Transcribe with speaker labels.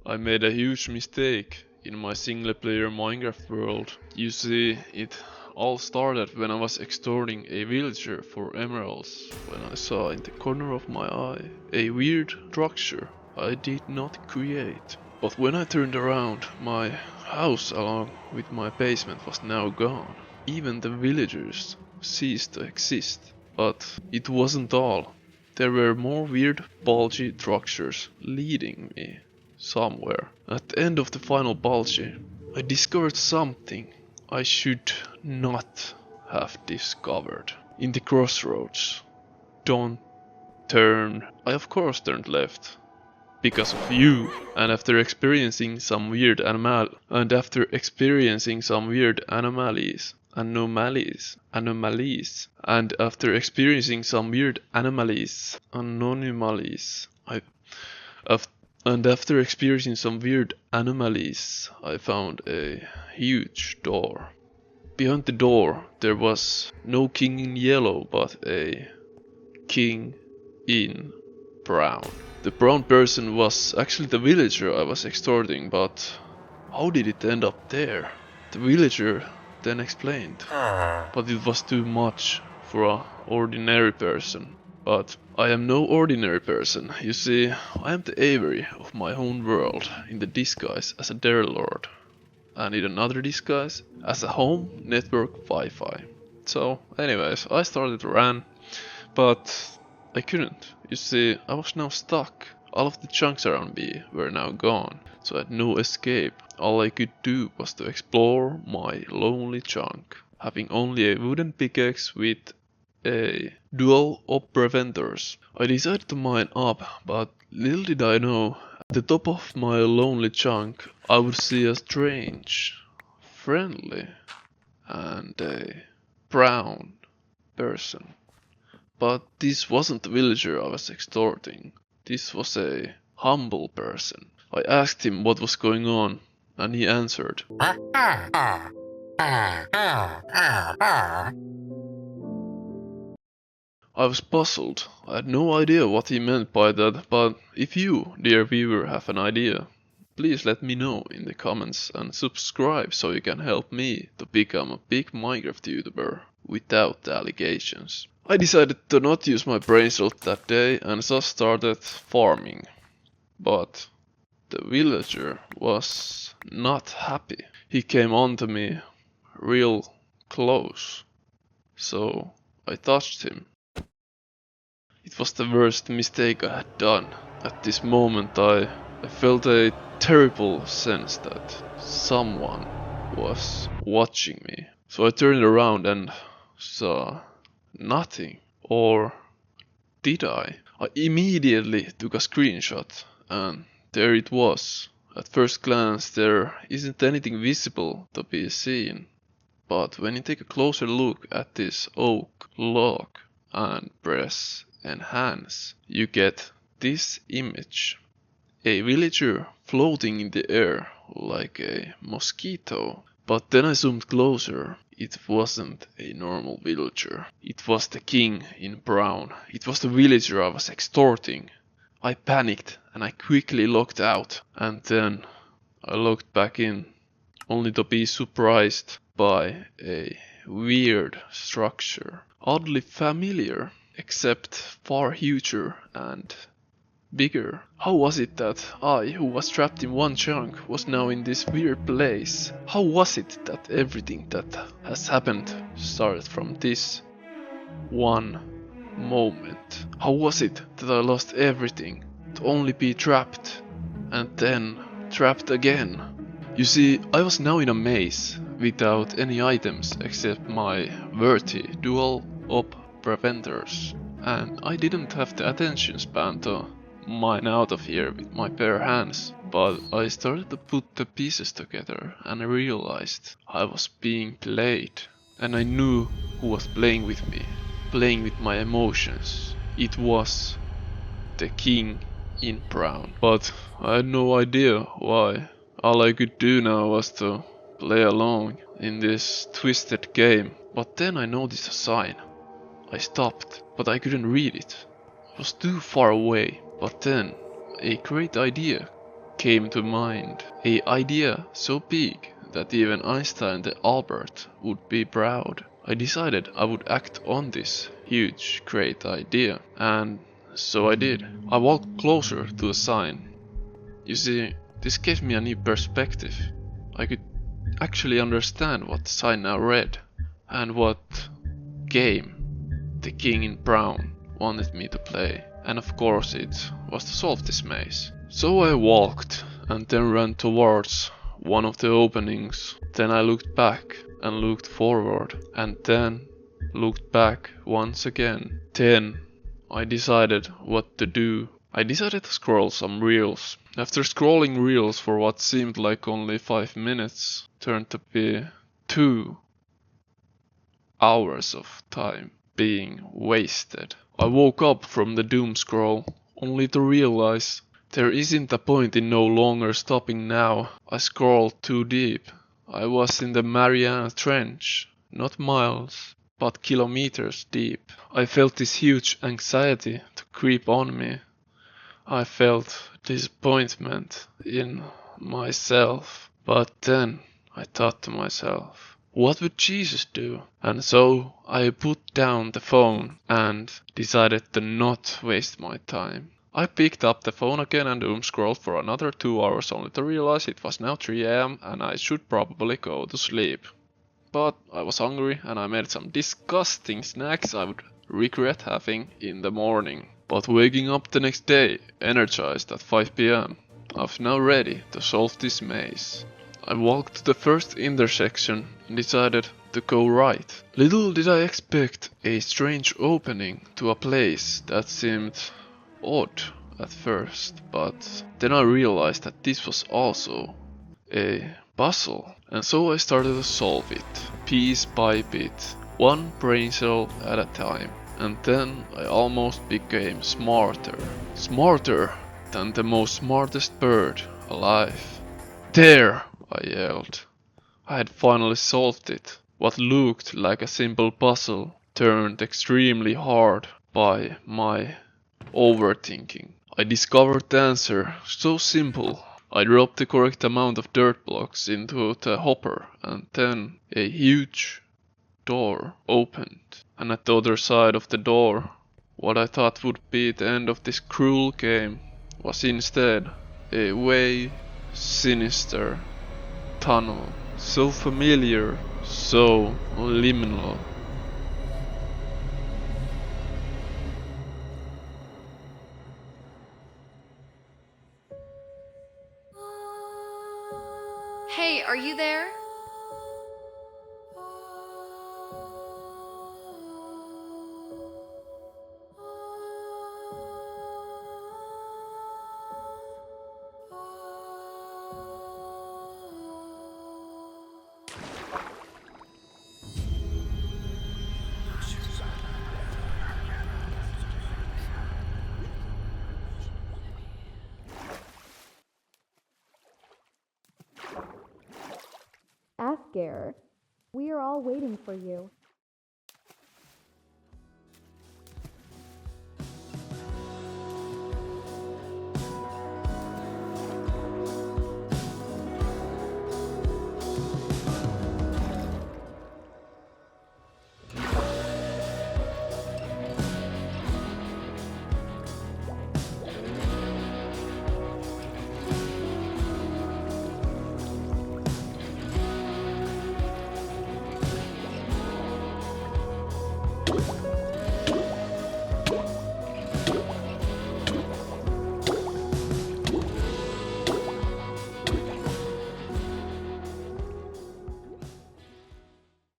Speaker 1: I made a huge mistake in my single player Minecraft world. You see, it all started when I was extorting a villager for emeralds, when I saw in the corner of my eye a weird structure I did not create. But when I turned around, my house along with my basement was now gone. Even the villagers ceased to exist. But it wasn't all. There were more weird bulgy structures leading me somewhere. At the end of the final bulgy, I discovered something I should not have discovered. In the crossroads. Don't turn. I of course turned left. Because of you. And after experiencing some weird anomalies, and after experiencing some weird anomalies, I found a huge door. Behind the door there was no king in yellow, but a king in brown. The brown person was actually the villager I was extorting, but how did it end up there? The villager then explained, but it was too much for an ordinary person. But I am no ordinary person. You see, I am the Avery of my own world in the disguise as a Dare Lord, and in another disguise as a home network Wi-Fi. So anyways, I started to run, but I couldn't. You see, I was now stuck. All of the chunks around me were now gone, so I had no escape. All I could do was to explore my lonely chunk, having only a wooden pickaxe with a dual of preventers. I decided to mine up, but little did I know, at the top of my lonely chunk I would see a strange, friendly, and a brown person. But this wasn't the villager I was extorting. This was a humble person. I asked him what was going on, and he answered. I was puzzled. I had no idea what he meant by that, but if you, dear viewer, have an idea, please let me know in the comments and subscribe so you can help me to become a big Minecraft YouTuber without the allegations. I decided to not use my brain cells that day and just started farming. But the villager was not happy. He came on to me real close, so I touched him. It was the worst mistake I had done. At this moment I felt a terrible sense that someone was watching me. So I turned around and saw nothing. Or did I? I immediately took a screenshot and there it was. At first glance there isn't anything visible to be seen. But when you take a closer look at this oak log and press enhance, you get this image. A villager floating in the air like a mosquito. But then I zoomed closer. It wasn't a normal villager. It was the king in brown. It was the villager I was extorting. I panicked and I quickly logged out. And then I logged back in, only to be surprised by a weird structure. Oddly familiar, except far huger and bigger. How was it that I, who was trapped in one chunk, was now in this weird place? How was it that everything that has happened started from this one moment? How was it that I lost everything to only be trapped and then trapped again? You see, I was now in a maze without any items except my worthy dual op preventers, and I didn't have the attention span to mine out of here with my bare hands. But I started to put the pieces together and I realized I was being played. And I knew who was playing with me, playing with my emotions. It was the king in brown. But I had no idea why. All I could do now was to play along in this twisted game. But then I noticed a sign. I stopped, but I couldn't read it. It was too far away. But then a great idea came to mind. A idea so big that even Einstein the Albert would be proud. I decided I would act on this huge, great idea. And so I did. I walked closer to the sign. You see, this gave me a new perspective. I could actually understand what the sign now read, and what game the king in brown wanted me to play. And of course it was to solve this maze. So I walked and then ran towards one of the openings. Then I looked back and looked forward and then looked back once again. Then I decided what to do. I decided to scroll some reels. After scrolling reels for what seemed like only 5 minutes, turned to be 2 hours of time being wasted. I woke up from the doom scroll, only to realize there isn't a point in no longer stopping now. I scrolled too deep. I was in the Mariana Trench, not miles, but kilometers deep. I felt this huge anxiety to creep on me. I felt disappointment in myself. But then I thought to myself, what would Jesus do? And so I put down the phone and decided to not waste my time. I picked up the phone again and doom scrolled for another 2 hours only to realize it was now 3 AM and I should probably go to sleep. But I was hungry and I made some disgusting snacks I would regret having in the morning. But waking up the next day, energized at 5 PM, I was now ready to solve this maze. I walked to the first intersection and decided to go right. Little did I expect a strange opening to a place that seemed odd at first, but then I realized that this was also a puzzle. And so I started to solve it, piece by bit, one brain cell at a time. And then I almost became smarter. Smarter than the most smartest bird alive. There! I yelled. I had finally solved it. What looked like a simple puzzle turned extremely hard by my overthinking. I discovered the answer, so simple. I dropped the correct amount of dirt blocks into the hopper and then a huge door opened. And at the other side of the door, what I thought would be the end of this cruel game was instead a way sinister tunnel. So familiar, so liminal.
Speaker 2: Hey, are you there?
Speaker 3: Fgare, we are all waiting for you.